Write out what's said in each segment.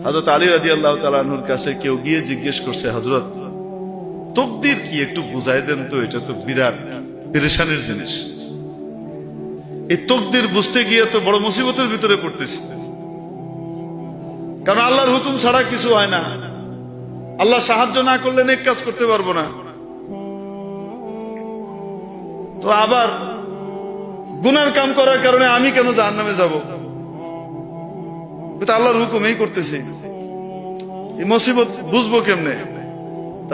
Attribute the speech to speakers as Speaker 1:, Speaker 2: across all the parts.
Speaker 1: হযরত আলী রাদিয়াল্লাহু তাআলা আনহুর কাছে কেউ গিয়ে জিজ্ঞেস করছে, হযরত তাকদীর কি একটু বুঝাই দেন তো, এটা তো বিরাট পেরেশানির জিনিস। এই তাকদীর বুঝতে গিয়ে তো বড় মুসিবতের ভিতরে পড়তেছি, কারণ আল্লাহর হুকুম ছাড়া কিছু হয় না। আল্লাহ সাহায্য না করলে নেক কাজ করতে পারবো না। তো আবার গুনার কাম করার কারণে আমি কেন জাহান্নামে যাব? এটা আল্লাহর হুকুম, এই করতেছি, এই মুসিবত বুঝবো কেমনে?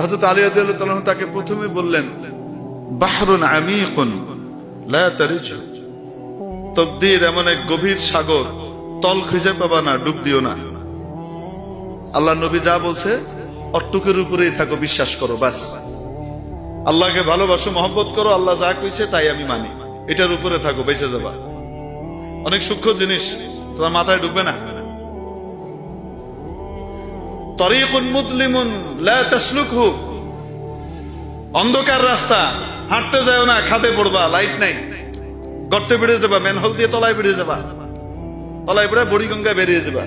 Speaker 1: হযরত আলী রাদিয়াল্লাহু তাআলা তাকে প্রথমে বললেন, বাহরুন আমিকুন লা তারিজু, তাকদীর এমন এক গভীর সাগর, তল খুঁজে পাবা না, ডুব দিও না। আল্লাহ নবী যা বলছে অট্টুকের উপরেই থাকো, বিশ্বাস করো, বাস। আল্লাহকে ভালোবাসো, মহব্বত করো, আল্লাহ যা কইছে তাই আমি মানি, এটার উপরে থাকো, বেঁচে যাবা। অনেক সূক্ষ্ম জিনিস তোমার মাথায় ঢুকবে না। তরিকুন মুদলিমুন লা তাসলুকহু, অন্ধকার রাস্তা, হাঁটতে যাও না, খাদে পড়বা, লাইট নাই, গর্তে বেড়ে যাবা, ম্যানহোল দিয়ে তলায় বেড়ে যাবা, তলায় বেড়ে বুড়িগঙ্গায় বেরিয়ে যাবা।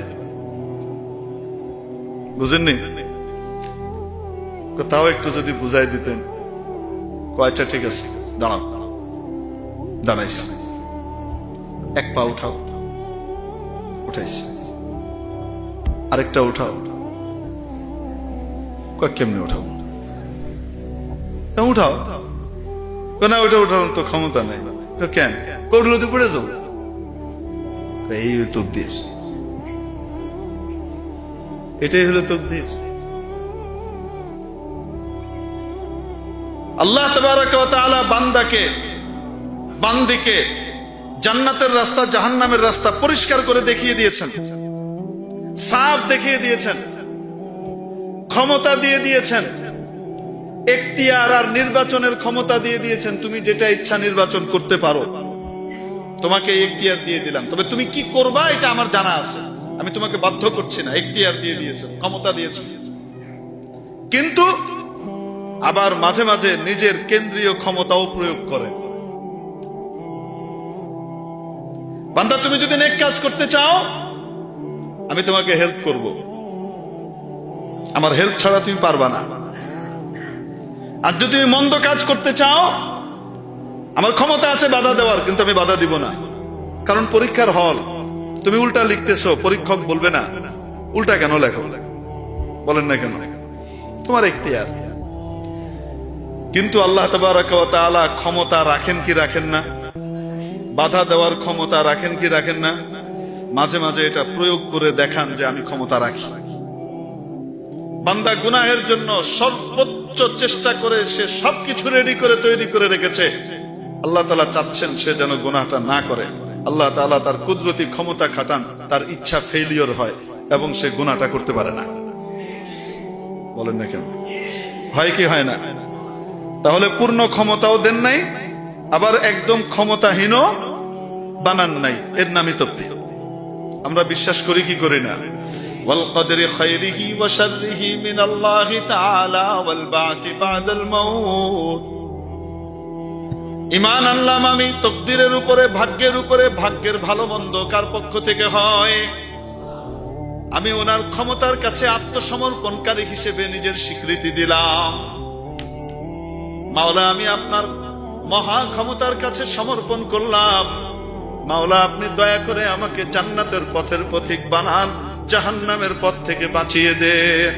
Speaker 1: বুঝেননি? তাও একটু যদি বুঝাই দিতেন। আচ্ছা ঠিক আছে, দাঁড়াও। দাঁড়াইস, এক পা উঠাও, উঠাইছি, আরেকটা উঠাও। কেমনে উঠাও? উঠাও না, ওইটা উঠানোর তো ক্ষমতা নেই। কেন? করলো তো পড়ে যাবো। এই তাকদীর, এটাই হলো তাকদীর। আল্লাহ তাবারাক ওয়া তাআলা বান্দিকে জান্নাতের রাস্তা জাহান্নামের রাস্তা পরিষ্কার করে দেখিয়ে দিয়েছেন, সাফ দেখিয়ে দিয়েছেন, ক্ষমতা দিয়ে দিয়েছেন, এখতিয়ার আর নির্বাচনের ক্ষমতা দিয়ে দিয়েছেন। তুমি যেটা ইচ্ছা নির্বাচন করতে পারো, তোমাকে এখতিয়ার দিয়ে দিলাম, তবে তুমি কি করবা এটা আমার জানা আছে, আমি তোমাকে বাধ্য করছি না। এখতিয়ার দিয়ে দিয়েছেন, ক্ষমতা দিয়েছেন, কিন্তু আবার মাঝে মাঝে নিজের কেন্দ্রীয় ক্ষমতাও প্রয়োগ করেন। বান্দা, তুমি যদি নেক কাজ করতে চাও, আমি তোমাকে হেল্প করব, আমার হেল্প ছাড়া তুমি পারবা না। আর যদি তুমি মন্দ কাজ করতে চাও, আমার ক্ষমতা আছে বাধা দেওয়ার, কিন্তু আমি বাধা দিব না। কারণ পরীক্ষার হল, তুমি উল্টা লিখতেছো, পরীক্ষক বলবে না উল্টা কেন লেখো, বলেন না কেন, তোমার এখতিয়ার। কিন্তু আল্লাহ তাবারাক ওয়া তাআলা ক্ষমতা রাখেন কি রাখেন না, বাধা দেওয়ার ক্ষমতা রাখেন কি রাখেন না, মাঝে মাঝে এটা প্রয়োগ করে দেখান যে আমি ক্ষমতা রাখি। বান্দা গুনাহের জন্য সর্বোচ্চ চেষ্টা করে সে সবকিছু রেডি করে তৈরি করে রেখেছে, আল্লাহ তাআলা চাচ্ছেন সে যেন গুনাহটা না করে। আল্লাহ তাআলা তার কুদরতি ক্ষমতা খাটান, তার ইচ্ছা ফেলিওর হয় এবং সে গুনাহটা করতে পারে না। বলেন না কেন? হয় কি হয় না? তাহলে পূর্ণ ক্ষমতাও দেন নাই, আবার একদম ক্ষমতাহীন বানান নাই, এর নামই তাকদীর। আমরা বিশ্বাস করি কি করি না? ওয়াল কদরি খায়রিহি ওয়া শাররিহি মিনাল্লাহি তাআলা ওয়াল বাসি বাদাল মাউত। ঈমান আনলাম আমি তাকদীরের উপরে, ভাগ্যের উপরে, ভাগ্যের ভালো মন্দ কার পক্ষ থেকে হয়, আমি ওনার ক্ষমতার কাছে আত্মসমর্পণকারী হিসেবে নিজের স্বীকৃতি দিলাম। মাওলা, আমি আপনার মহা ক্ষমতার কাছে সমর্পণ করলাম। মাওলা, আপনি দয়া করে আমাকে জান্নাতের পথের পথিক বানান, জাহান্নামের পথ থেকে বাঁচিয়ে দেন।